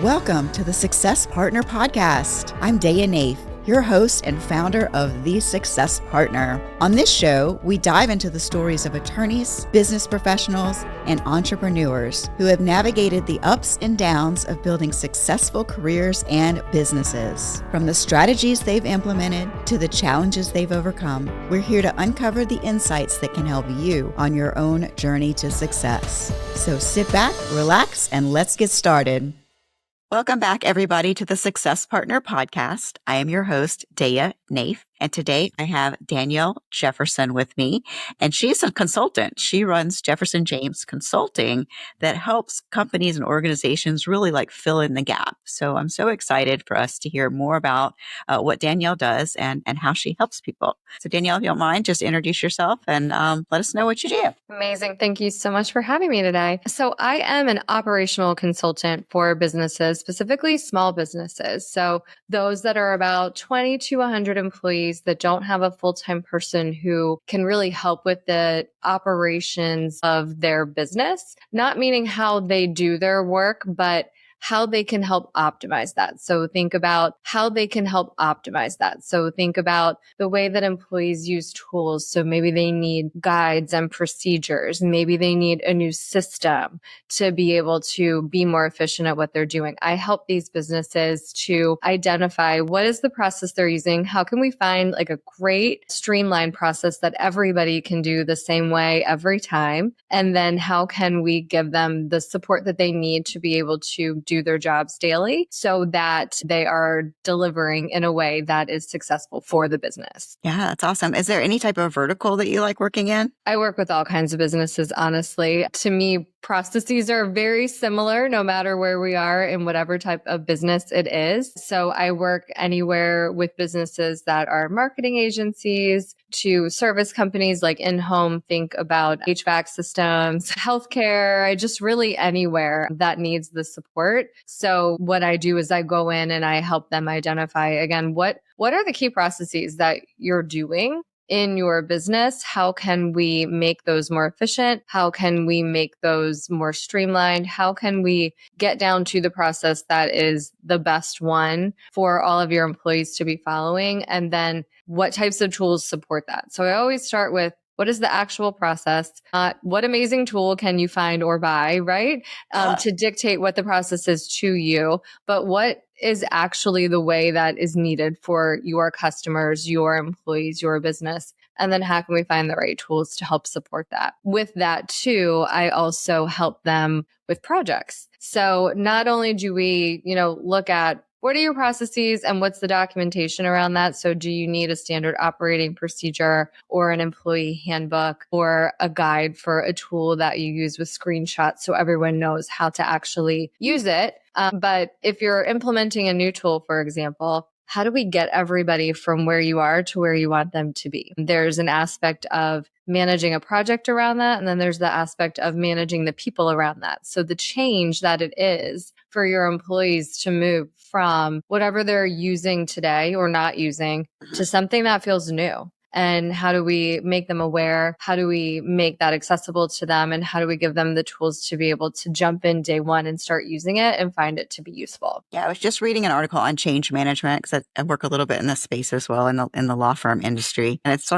Welcome to the Success Partner Podcast. I'm Daya Naef, your host and founder of The Success Partner. On this show, we dive into the stories of attorneys, business professionals, and entrepreneurs who have navigated the ups and downs of building successful careers and businesses. From the strategies they've implemented to the challenges they've overcome, we're here to uncover the insights that can help you on your own journey to success. So sit back, relax, and let's get started. Welcome back, everybody, to the Success Partner Podcast. I am your host, Daya Naef, and today I have Danielle Jefferson with me, and she's a consultant. She runs Jefferson James Consulting that helps companies and organizations really fill in the gap. So I'm so excited for us to hear more about what Danielle does and how she helps people. So Danielle, if you don't mind, just introduce yourself and let us know what you do. Amazing. Thank you so much for having me today. So I am an operational consultant for businesses, specifically small businesses. So those that are about 20 to 100 employees that don't have a full-time person who can really help with the operations of their business, not meaning how they do their work, but how they can help optimize that. So think about how they can help optimize that. So think about the way that employees use tools. So maybe they need guides and procedures. Maybe they need a new system to be able to be more efficient at what they're doing. I help these businesses to identify what is the process they're using. How can we find a great streamlined process that everybody can do the same way every time? And then how can we give them the support that they need to be able to do their jobs daily so that they are delivering in a way that is successful for the business. Yeah, that's awesome. Is there any type of vertical that you like working in? I work with all kinds of businesses, honestly. To me, processes are very similar no matter where we are in whatever type of business it is. So I work anywhere with businesses that are marketing agencies to service companies like in-home, think about HVAC systems, healthcare, I just really anywhere that needs the support. So what I do is I go in and I help them identify, again, what are the key processes that you're doing in your business? How can we make those more efficient? How can we make those more streamlined? How can we get down to the process that is the best one for all of your employees to be following? And then what types of tools support that? So I always start with, what is the actual process? What amazing tool can you find or buy, right? To dictate what the process is to you, but what is actually the way that is needed for your customers, your employees, your business? And then how can we find the right tools to help support that? With that too, I also help them with projects. So not only do we, look at what are your processes and what's the documentation around that? So do you need a standard operating procedure or an employee handbook or a guide for a tool that you use with screenshots so everyone knows how to actually use it? But if you're implementing a new tool, for example, how do we get everybody from where you are to where you want them to be? There's an aspect of managing a project around that. And then there's the aspect of managing the people around that. So the change that it is for your employees to move from whatever they're using today or not using to something that feels new. And how do we make them aware? How do we make that accessible to them? And how do we give them the tools to be able to jump in day one and start using it and find it to be useful? Yeah, I was just reading an article on change management because I work a little bit in this space as well in the law firm industry. And it's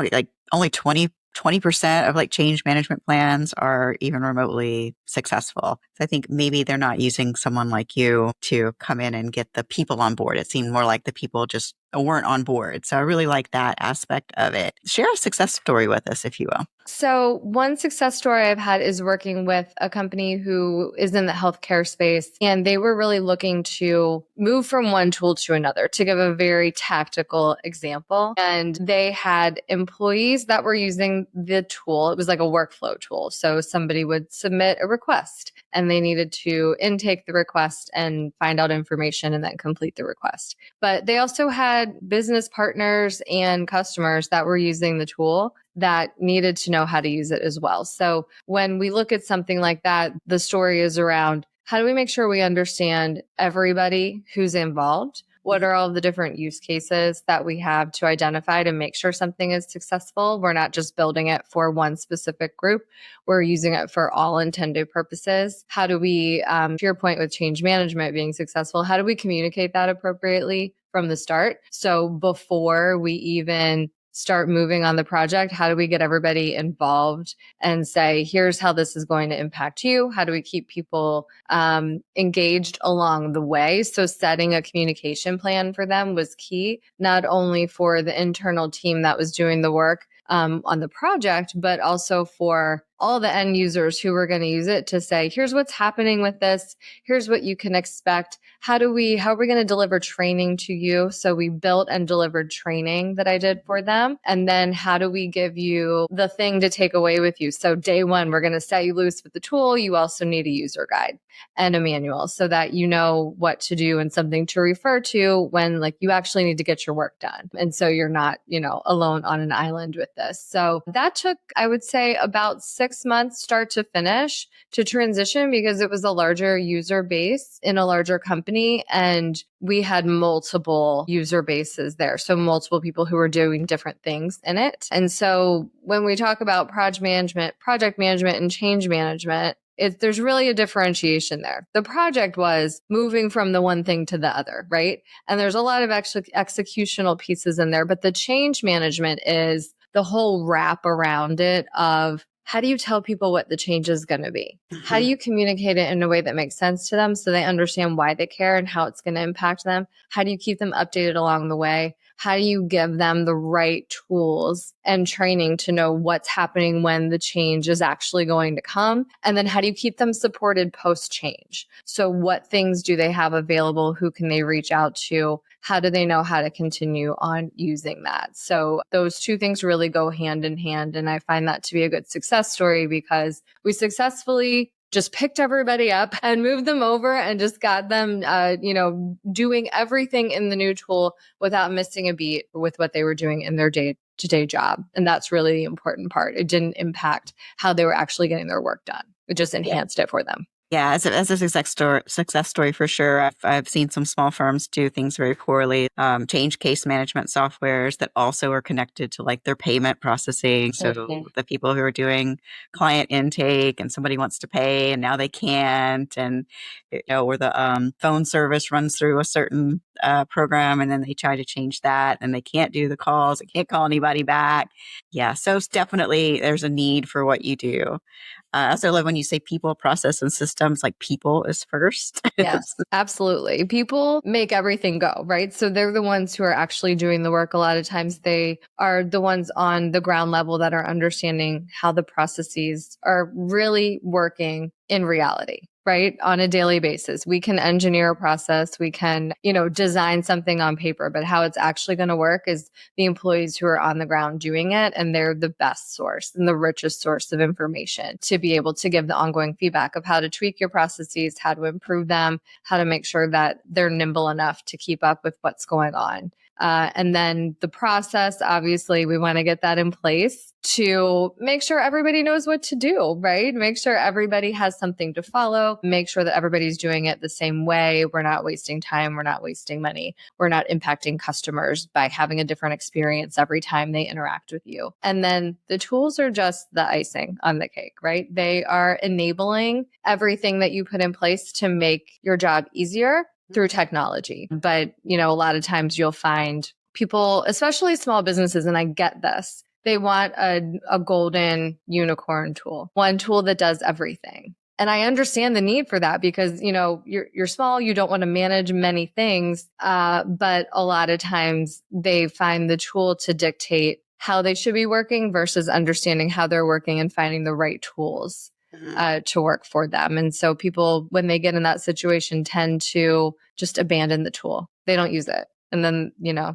only 20% of change management plans are even remotely successful. So I think maybe they're not using someone like you to come in and get the people on board. It seemed more like the people just weren't on board. So I really like that aspect of it. Share a success story with us, if you will. So one success story I've had is working with a company who is in the healthcare space, and they were really looking to move from one tool to another, to give a very tactical example. And they had employees that were using the tool. It was like a workflow tool. So somebody would submit a request and they needed to intake the request and find out information and then complete the request. But they also had business partners and customers that were using the tool that needed to know how to use it as well. So when we look at something like that, the story is around how do we make sure we understand everybody who's involved? What are all the different use cases that we have to identify to make sure something is successful? We're not just building it for one specific group. We're using it for all intended purposes. How do we, to your point with change management being successful, how do we communicate that appropriately from the start? So before we even start moving on the project, how do we get everybody involved and say, here's how this is going to impact you? How do we keep people engaged along the way? So setting a communication plan for them was key, not only for the internal team that was doing the work on the project, but also for all the end users who were going to use it to say, here's what's happening with this. Here's what you can expect. How are we going to deliver training to you? So we built and delivered training that I did for them. And then how do we give you the thing to take away with you? So day one, we're going to set you loose with the tool. You also need a user guide and a manual so that you know what to do and something to refer to when like you actually need to get your work done. And so you're not, alone on an island with this. So that took, I would say, about 6 months start to finish to transition because it was a larger user base in a larger company and we had multiple user bases there. So multiple people who were doing different things in it. And so when we talk about project management and change management, there's really a differentiation there. The project was moving from the one thing to the other, right? And there's a lot of executional pieces in there, but the change management is the whole wrap around it of how do you tell people what the change is going to be? How do you communicate it in a way that makes sense to them so they understand why they care and how it's going to impact them? How do you keep them updated along the way? How do you give them the right tools and training to know what's happening when the change is actually going to come? And then how do you keep them supported post-change? So what things do they have available? Who can they reach out to? How do they know how to continue on using that? So those two things really go hand in hand. And I find that to be a good success story because we successfully just picked everybody up and moved them over and just got them, doing everything in the new tool without missing a beat with what they were doing in their day-to-day job. And that's really the important part. It didn't impact how they were actually getting their work done. It just enhanced it for them. Yeah, as a success story for sure. I've seen some small firms do things very poorly. Change case management softwares that also are connected to like their payment processing. So the people who are doing client intake and somebody wants to pay and now they can't, and or the phone service runs through a certain program and then they try to change that and they can't do the calls. They can't call anybody back. Yeah, so it's definitely there's a need for what you do. I also love when you say people, process, and systems, like people is first. Yes, absolutely. People make everything go, right? So they're the ones who are actually doing the work. A lot of times they are the ones on the ground level that are understanding how the processes are really working in reality. Right? On a daily basis. We can engineer a process. We can, design something on paper, but how it's actually going to work is the employees who are on the ground doing it. And they're the best source and the richest source of information to be able to give the ongoing feedback of how to tweak your processes, how to improve them, how to make sure that they're nimble enough to keep up with what's going on. And then the process, obviously, we want to get that in place to make sure everybody knows what to do, right? Make sure everybody has something to follow, make sure that everybody's doing it the same way. We're not wasting time. We're not wasting money. We're not impacting customers by having a different experience every time they interact with you. And then the tools are just the icing on the cake, right? They are enabling everything that you put in place to make your job easier through technology. But, a lot of times you'll find people, especially small businesses, and I get this, they want a golden unicorn tool, one tool that does everything. And I understand the need for that because, you're small, you don't want to manage many things. But a lot of times they find the tool to dictate how they should be working versus understanding how they're working and finding the right tools to work for them. And so people, when they get in that situation, tend to just abandon the tool. They don't use it. And then,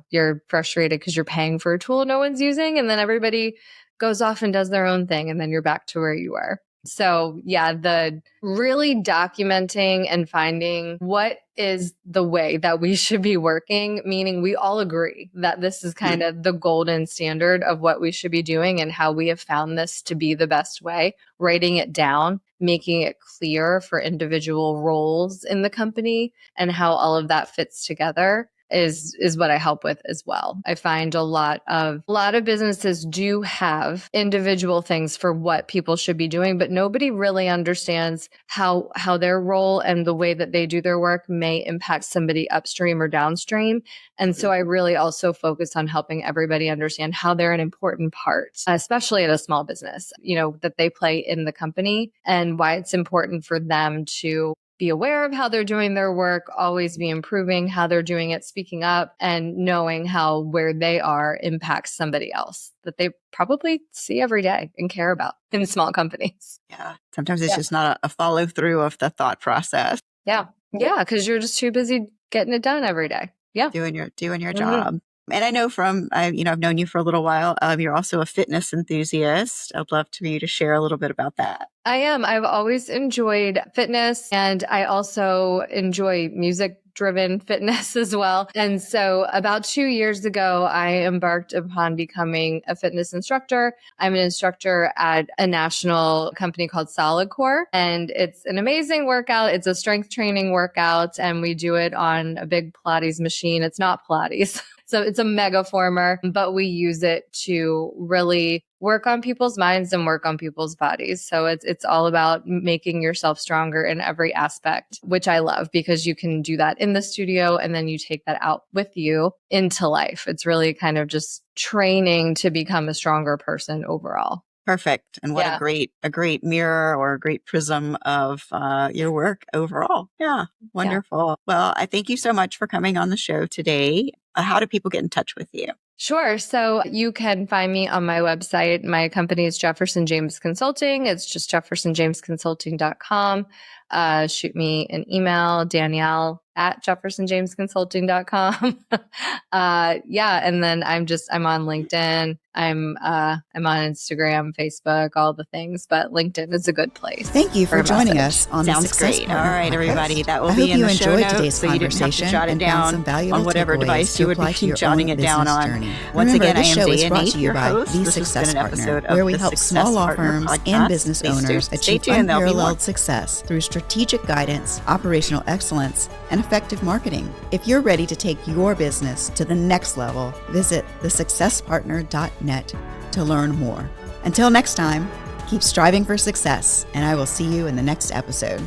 you're frustrated because you're paying for a tool no one's using. And then everybody goes off and does their own thing. And then you're back to where you were. So yeah, the really documenting and finding what is the way that we should be working, meaning we all agree that this is kind of the golden standard of what we should be doing and how we have found this to be the best way, writing it down, making it clear for individual roles in the company and how all of that fits together. is what I help with as well. I find a lot of businesses do have individual things for what people should be doing, but nobody really understands how their role and the way that they do their work may impact somebody upstream or downstream. And so I really also focus on helping everybody understand how they're an important part, especially at a small business, that they play in the company, and why it's important for them to be aware of how they're doing their work, always be improving how they're doing it, speaking up, and knowing how where they are impacts somebody else that they probably see every day and care about in small companies. Yeah. Sometimes it's just not a follow through of the thought process. Yeah. Yeah. Because you're just too busy getting it done every day. Yeah. Doing your job. And I know I've known you for a little while. You're also a fitness enthusiast. I'd love for you to share a little bit about that. I am. I've always enjoyed fitness, and I also enjoy music-driven fitness as well. And so about 2 years ago, I embarked upon becoming a fitness instructor. I'm an instructor at a national company called Solid Core, and it's an amazing workout. It's a strength training workout, and we do it on a big Pilates machine. It's not Pilates. So it's a mega former, but we use it to really work on people's minds and work on people's bodies. So it's all about making yourself stronger in every aspect, which I love because you can do that in the studio and then you take that out with you into life. It's really kind of just training to become a stronger person overall. Perfect. And what a great mirror or a great prism of your work overall. Yeah. Wonderful. Yeah. Well, I thank you so much for coming on the show today. How do people get in touch with you? Sure. So you can find me on my website. My company is Jefferson James Consulting. It's just jeffersonjamesconsulting.com. Shoot me an email, Danielle at jeffersonjamesconsulting.com. And then I'm on LinkedIn. I'm on Instagram, Facebook, all the things, but LinkedIn is a good place. Thank you for joining us on the Success great. Partner All right, podcast. Everybody, that will I be hope in you the show enjoyed notes, today's so you didn't have conversation to jot it and found down some valuable on whatever takeaways device to you would apply be to your jotting own it down business on. journey. Once Remember, again, I this am show is Daya brought Naef, to you your by host. The This has been Success an Partner, episode of where we the help Success small law Partner firms podcast. and business Stay owners Stay achieve tuned. There'll be more. unparalleled success through strategic guidance, operational excellence, and effective marketing. If you're ready to take your business to the next level, visit thesuccesspartner.net to learn more. Until next time, keep striving for success, and I will see you in the next episode.